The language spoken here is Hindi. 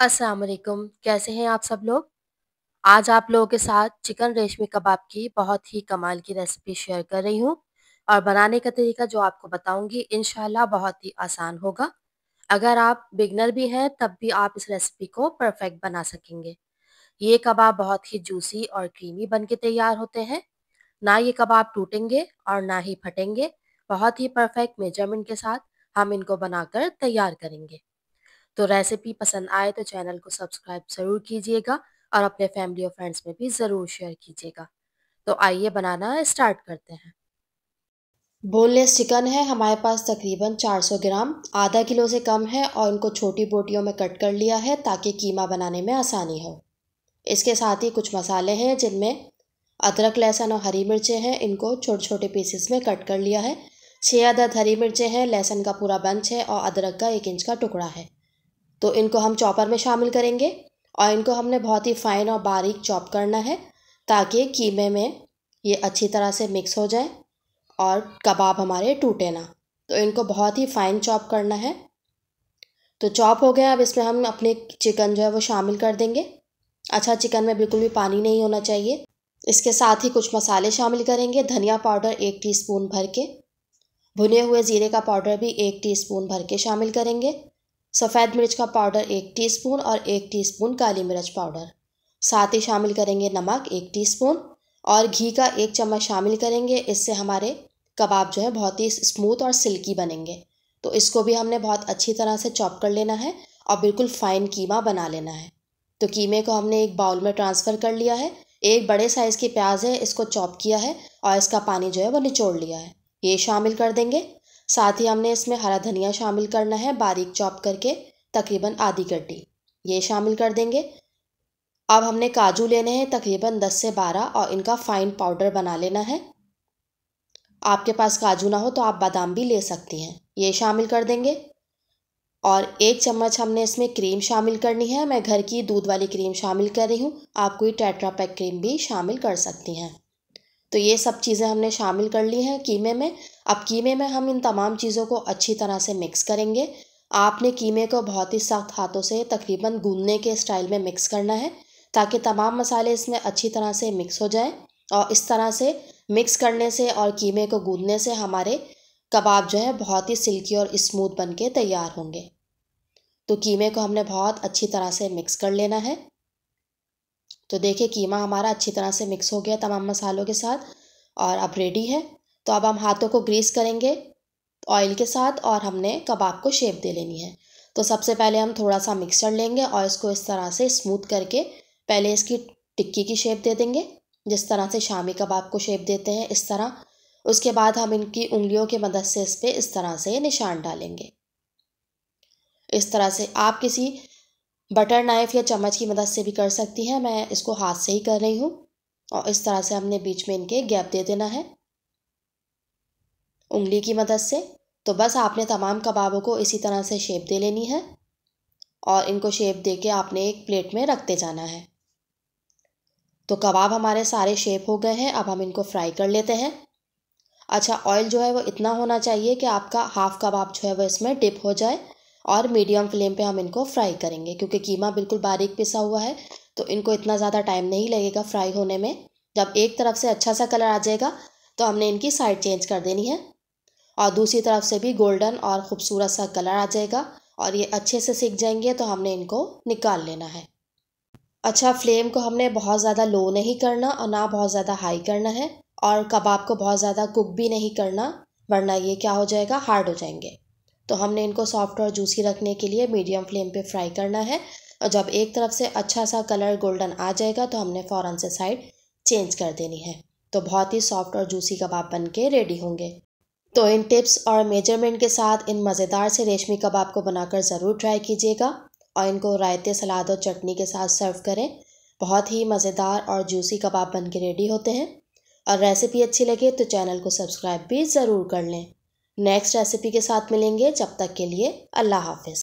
अस्सलाम वालेकुम, कैसे हैं आप सब लोग? आज आप लोगों के साथ चिकन रेशमी कबाब की बहुत ही कमाल की रेसिपी शेयर कर रही हूँ और बनाने का तरीका जो आपको बताऊंगी इंशाल्लाह बहुत ही आसान होगा। अगर आप बिगनर भी हैं तब भी आप इस रेसिपी को परफेक्ट बना सकेंगे। ये कबाब बहुत ही जूसी और क्रीमी बन के तैयार होते हैं। ना ये कबाब टूटेंगे और ना ही फटेंगे। बहुत ही परफेक्ट मेजरमेंट के साथ हम इनको बनाकर तैयार करेंगे। तो रेसिपी पसंद आए तो चैनल को सब्सक्राइब ज़रूर कीजिएगा और अपने फैमिली और फ्रेंड्स में भी ज़रूर शेयर कीजिएगा। तो आइए बनाना स्टार्ट करते हैं। बोनलेस चिकन है हमारे पास तकरीबन 400 ग्राम, आधा किलो से कम है और इनको छोटी बोटियों में कट कर लिया है ताकि कीमा बनाने में आसानी हो। इसके साथ ही कुछ मसाले हैं जिनमें अदरक, लहसुन और हरी मिर्चें हैं। इनको छोटे छोटे पीसेस में कट कर लिया है। 6 अदद हरी मिर्चें हैं, लहसुन का पूरा बंच है और अदरक का 1 इंच का टुकड़ा है। तो इनको हम चॉपर में शामिल करेंगे और इनको हमने बहुत ही फाइन और बारीक चॉप करना है ताकि कीमे में ये अच्छी तरह से मिक्स हो जाए और कबाब हमारे टूटे ना। तो इनको बहुत ही फाइन चॉप करना है। तो चॉप हो गया। अब इसमें हम अपने चिकन जो है वो शामिल कर देंगे। अच्छा, चिकन में बिल्कुल भी पानी नहीं होना चाहिए। इसके साथ ही कुछ मसाले शामिल करेंगे। धनिया पाउडर 1 टीस्पून भर के, भुने हुए ज़ीरे का पाउडर भी 1 टीस्पून भर के शामिल करेंगे। सफ़ेद मिर्च का पाउडर 1 टीस्पून और 1 टीस्पून काली मिर्च पाउडर। साथ ही शामिल करेंगे नमक 1 टीस्पून और घी का 1 चम्मच शामिल करेंगे। इससे हमारे कबाब जो है बहुत ही स्मूथ और सिल्की बनेंगे। तो इसको भी हमने बहुत अच्छी तरह से चॉप कर लेना है और बिल्कुल फाइन कीमा बना लेना है। तो कीमे को हमने एक बाउल में ट्रांसफ़र कर लिया है। एक बड़े साइज़ की प्याज है, इसको चॉप किया है और इसका पानी जो है वो निचोड़ लिया है, ये शामिल कर देंगे। साथ ही हमने इसमें हरा धनिया शामिल करना है बारीक चॉप करके, तकरीबन आधी गड्डी, ये शामिल कर देंगे। अब हमने काजू लेने हैं तकरीबन 10 से 12 और इनका फाइन पाउडर बना लेना है। आपके पास काजू ना हो तो आप बादाम भी ले सकती हैं, ये शामिल कर देंगे। और 1 चम्मच हमने इसमें क्रीम शामिल करनी है। मैं घर की दूध वाली क्रीम शामिल कर रही हूँ, आप कोई टेट्रा पैक क्रीम भी शामिल कर सकती हैं। तो ये सब चीज़ें हमने शामिल कर ली हैं कीमे में। अब कीमे में हम इन तमाम चीज़ों को अच्छी तरह से मिक्स करेंगे। आपने कीमे को बहुत ही सख्त हाथों से तकरीबन गूंदने के स्टाइल में मिक्स करना है ताकि तमाम मसाले इसमें अच्छी तरह से मिक्स हो जाएं। और इस तरह से मिक्स करने से और कीमे को गूंदने से हमारे कबाब जो है बहुत ही सिल्की और स्मूथ बन के तैयार होंगे। तो कीमे को हमने बहुत अच्छी तरह से मिक्स कर लेना है। तो देखिए कीमा हमारा अच्छी तरह से मिक्स हो गया तमाम मसालों के साथ और अब रेडी है। तो अब हम हाथों को ग्रीस करेंगे ऑयल के साथ और हमने कबाब को शेप दे लेनी है। तो सबसे पहले हम थोड़ा सा मिक्सचर लेंगे और इसको इस तरह से स्मूथ करके पहले इसकी टिक्की की शेप दे देंगे, जिस तरह से शामी कबाब को शेप देते हैं इस तरह। उसके बाद हम इनकी उंगलियों की मदद से इस पर इस तरह से निशान डालेंगे। इस तरह से आप किसी बटर नाइफ़ या चम्मच की मदद से भी कर सकती हैं, मैं इसको हाथ से ही कर रही हूँ। और इस तरह से हमने बीच में इनके गैप दे देना है उंगली की मदद से। तो बस आपने तमाम कबाबों को इसी तरह से शेप दे लेनी है और इनको शेप दे के आपने एक प्लेट में रखते जाना है। तो कबाब हमारे सारे शेप हो गए हैं, अब हम इनको फ्राई कर लेते हैं। अच्छा, ऑयल जो है वो इतना होना चाहिए कि आपका हाफ़ कबाब जो है वो इसमें डिप हो जाए और मीडियम फ्लेम पे हम इनको फ्राई करेंगे क्योंकि कीमा बिल्कुल बारीक पिसा हुआ है। तो इनको इतना ज़्यादा टाइम नहीं लगेगा फ्राई होने में। जब एक तरफ से अच्छा सा कलर आ जाएगा तो हमने इनकी साइड चेंज कर देनी है और दूसरी तरफ से भी गोल्डन और ख़ूबसूरत सा कलर आ जाएगा और ये अच्छे से सिक जाएंगे तो हमने इनको निकाल लेना है। अच्छा, फ्लेम को हमने बहुत ज़्यादा लो नहीं करना और ना बहुत ज़्यादा हाई करना है और कबाब को बहुत ज़्यादा कुक भी नहीं करना, वरना ये क्या हो जाएगा, हार्ड हो जाएंगे। तो हमने इनको सॉफ्ट और जूसी रखने के लिए मीडियम फ्लेम पे फ्राई करना है और जब एक तरफ से अच्छा सा कलर गोल्डन आ जाएगा तो हमने फ़ौरन से साइड चेंज कर देनी है। तो बहुत ही सॉफ्ट और जूसी कबाब बन के रेडी होंगे। तो इन टिप्स और मेजरमेंट के साथ इन मज़ेदार से रेशमी कबाब को बनाकर ज़रूर ट्राई कीजिएगा और इनको रायते, सलाद और चटनी के साथ सर्व करें। बहुत ही मज़ेदार और जूसी कबाब बन के रेडी होते हैं। और रेसिपी अच्छी लगे तो चैनल को सब्सक्राइब भी ज़रूर कर लें। नेक्स्ट रेसिपी के साथ मिलेंगे, जब तक के लिए अल्लाह हाफ़िज़।